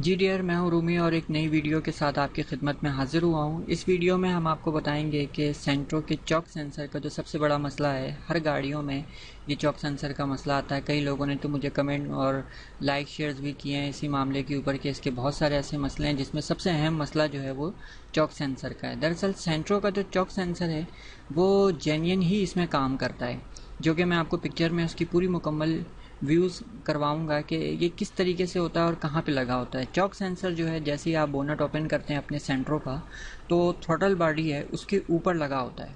जी dear, मैं हूं रूमी और एक नई वीडियो के साथ आपकी खिदमत में हाजिर हुआ हूं। इस वीडियो में हम आपको बताएंगे कि सेंट्रो के चॉक सेंसर का जो सबसे बड़ा मसला है, हर गाड़ियों में ये चॉक सेंसर का मसला आता है। कई लोगों ने तो मुझे कमेंट और लाइक शेयर्स भी किए हैं इसी मामले के ऊपर कि इसके बहुत सारे ऐसे मसले हैं जिसमें सबसे अहम मसला जो है वो चॉक सेंसर का है। दरअसल सेंट्रो का जो चॉक सेंसर है वो जेन्युइन ही इसमें काम करता है, जो कि मैं आपको पिक्चर में उसकी पूरी मुकम्मल व्यूज़ करवाऊंगा कि ये किस तरीके से होता है और कहाँ पे लगा होता है। चॉक सेंसर जो है, जैसे ही आप बोनट ओपन करते हैं अपने सेंट्रो का, तो थ्रॉटल बॉडी है उसके ऊपर लगा होता है।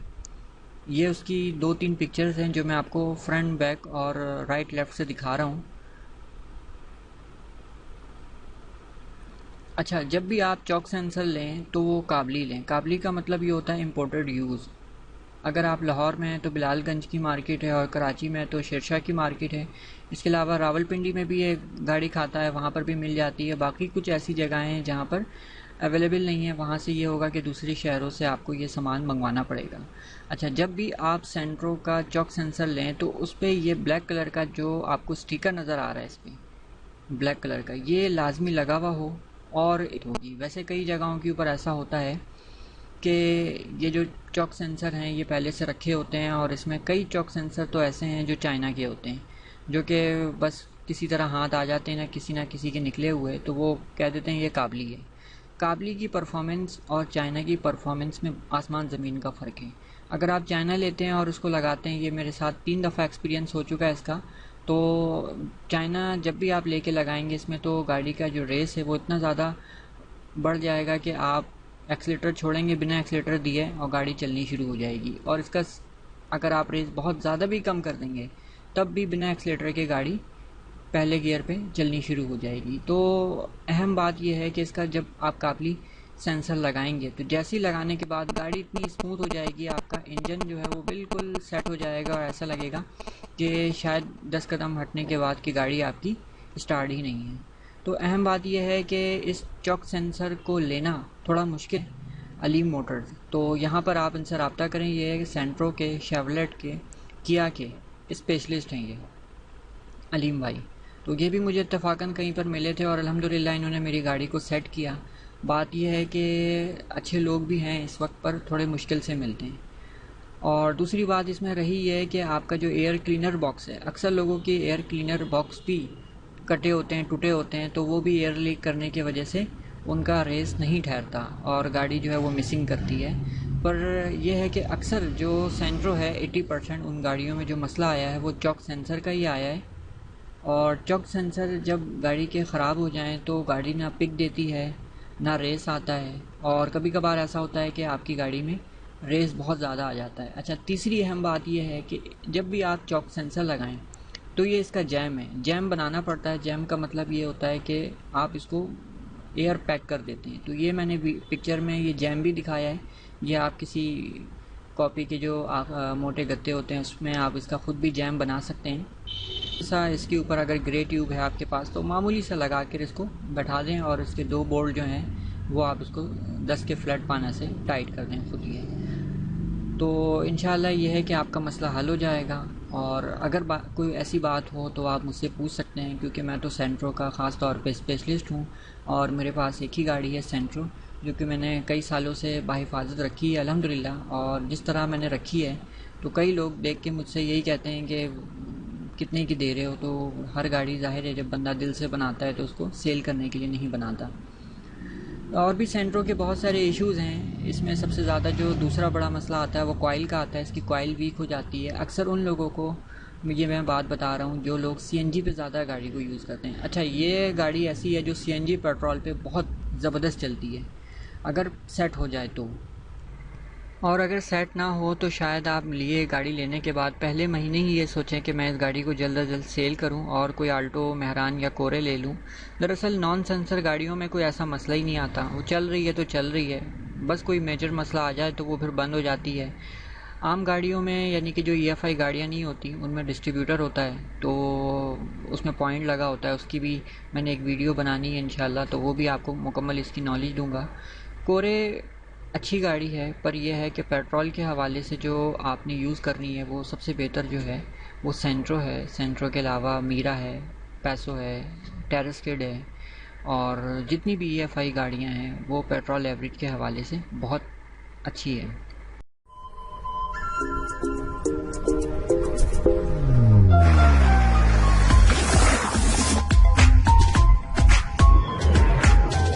ये उसकी 2-3 पिक्चर्स हैं जो मैं आपको फ्रंट, बैक और राइट लेफ्ट से दिखा रहा हूँ। अच्छा, जब भी आप चॉक सेंसर लें तो वो काबली लें। काबली का मतलब ये होता है इम्पोर्टेड यूज़। अगर आप लाहौर में हैं तो बिलालगंज की मार्केट है और कराची में है तो शेरशाह की मार्केट है। इसके अलावा रावलपिंडी में भी ये गाड़ी खाता है, वहाँ पर भी मिल जाती है। बाकी कुछ ऐसी जगहें हैं जहाँ पर अवेलेबल नहीं है, वहाँ से ये होगा कि दूसरे शहरों से आपको ये सामान मंगवाना पड़ेगा। अच्छा, जब भी आप सेंट्रो का चॉक सेंसर लें तो उस पर ये ब्लैक कलर का जो आपको स्टिकर नज़र आ रहा है, इस पर ब्लैक कलर का, ये लाजमी लगा हुआ हो और होगी। वैसे कई जगहों के ऊपर ऐसा होता है कि ये जो चॉक सेंसर हैं ये पहले से रखे होते हैं, और इसमें कई चॉक सेंसर तो ऐसे हैं जो चाइना के होते हैं, जो कि बस किसी तरह हाथ आ जाते हैं ना किसी के निकले हुए, तो वो कह देते हैं ये काबली है। काबली की परफॉर्मेंस और चाइना की परफॉर्मेंस में आसमान ज़मीन का फ़र्क है। अगर आप चाइना लेते हैं और उसको लगाते हैं, ये मेरे साथ 3 दफ़ा एक्सपीरियंस हो चुका है इसका, तो चाइना जब भी आप लेके लगाएंगे इसमें तो गाड़ी का जो रेस है वो इतना ज़्यादा बढ़ जाएगा कि आप एक्सीलेटर छोड़ेंगे बिना एक्सीलेटर दिए और गाड़ी चलनी शुरू हो जाएगी। और इसका अगर आप रेस बहुत ज़्यादा भी कम कर देंगे तब भी बिना एक्सीलेटर के गाड़ी पहले गियर पे चलनी शुरू हो जाएगी। तो अहम बात यह है कि इसका जब आप काबली सेंसर लगाएंगे तो जैसे ही लगाने के बाद गाड़ी इतनी स्मूथ हो जाएगी, आपका इंजन जो है वो बिल्कुल सेट हो जाएगा और ऐसा लगेगा कि शायद 10 कदम हटने के बाद की गाड़ी आपकी स्टार्ट ही नहीं है। तो अहम बात यह है कि इस चॉक सेंसर को लेना थोड़ा मुश्किल है। अलीम मोटर्स, तो यहाँ पर आप इनसे रब्ता करें। ये सेंट्रो के, शेवलेट के, किया के स्पेशलिस्ट हैं ये अलीम भाई। तो ये भी मुझे इत्तेफाकन कहीं पर मिले थे और अल्हम्दुलिल्लाह इन्होंने मेरी गाड़ी को सेट किया। बात यह है कि अच्छे लोग भी हैं इस वक्त, पर थोड़े मुश्किल से मिलते हैं। और दूसरी बात इसमें रही ये है कि आपका जो एयर क्लीनर बॉक्स है, अक्सर लोगों के एयर क्लीनर बॉक्स भी कटे होते हैं, टूटे होते हैं, तो वो भी एयर लीक करने की वजह से उनका रेस नहीं ठहरता और गाड़ी जो है वो मिसिंग करती है। पर यह है कि अक्सर जो सेंट्रो है 80% उन गाड़ियों में जो मसला आया है वो चॉक सेंसर का ही आया है। और चॉक सेंसर जब गाड़ी के ख़राब हो जाएं तो गाड़ी ना पिक देती है, ना रेस आता है, और कभी कभार ऐसा होता है कि आपकी गाड़ी में रेस बहुत ज़्यादा आ जाता है। अच्छा, तीसरी अहम बात यह है कि जब भी आप चॉक सेंसर लगाएं तो ये इसका जैम है, जैम बनाना पड़ता है। जैम का मतलब ये होता है कि आप इसको एयर पैक कर देते हैं। तो ये मैंने पिक्चर में ये जैम भी दिखाया है। ये आप किसी कॉपी के जो मोटे गत्ते होते हैं उसमें आप इसका ख़ुद भी जैम बना सकते हैं। ऐसा इसके ऊपर अगर ग्रे ट्यूब है आपके पास तो मामूली सा लगा कर इसको बैठा दें और इसके 2 बोल्ट जो हैं वो आप इसको 10 के फ्लैट पाना से टाइट कर दें खुद ही। तो इंशाल्लाह ये है कि आपका मसला हल हो जाएगा। और अगर कोई ऐसी बात हो तो आप मुझसे पूछ सकते हैं, क्योंकि मैं तो सेंट्रो का ख़ास तौर पे स्पेशलिस्ट हूँ और मेरे पास एक ही गाड़ी है सेंट्रो, जो कि मैंने कई सालों से बाहिफाजत रखी है अल्हम्दुलिल्लाह। और जिस तरह मैंने रखी है तो कई लोग देख के मुझसे यही कहते हैं कि कितने की दे रहे हो। तो हर गाड़ी ज़ाहिर है जब बंदा दिल से बनाता है तो उसको सेल करने के लिए नहीं बनाता। और भी सेंट्रो के बहुत सारे इश्यूज़ हैं। इसमें सबसे ज़्यादा जो दूसरा बड़ा मसला आता है वो कॉइल का आता है। इसकी कॉइल वीक हो जाती है। अक्सर उन लोगों को, ये मैं बात बता रहा हूँ जो लोग सीएनजी पे ज़्यादा गाड़ी को यूज़ करते हैं। अच्छा, ये गाड़ी ऐसी है जो सीएनजी पेट्रोल पे बहुत ज़बरदस्त चलती है अगर सेट हो जाए तो। और अगर सेट ना हो तो शायद आप लिए गाड़ी लेने के बाद पहले महीने ही ये सोचें कि मैं इस गाड़ी को जल्द अज जल्द सेल करूं और कोई आल्टो, मेहरान या कोरे ले लूं। दरअसल नॉन सेंसर गाड़ियों में कोई ऐसा मसला ही नहीं आता, वो चल रही है तो चल रही है, बस कोई मेजर मसला आ जाए तो वो फिर बंद हो जाती है। आम गाड़ियों में, यानी कि जो ईएफआई गाड़ियाँ नहीं होती उनमें डिस्ट्रीब्यूटर होता है, तो उसमें पॉइंट लगा होता है। उसकी भी मैंने एक वीडियो बनानी है इंशाल्लाह, तो वो भी आपको मुकम्मल इसकी नॉलेज दूंगा। कोरे अच्छी गाड़ी है, पर यह है कि पेट्रोल के हवाले से जो आपने यूज़ करनी है वो सबसे बेहतर जो है वो सेंट्रो है। सेंट्रो के अलावा मीरा है, पैसो है, टेरेस किड है, और जितनी भी EFI गाड़ियाँ हैं वो पेट्रोल एवरेज के हवाले से बहुत अच्छी है।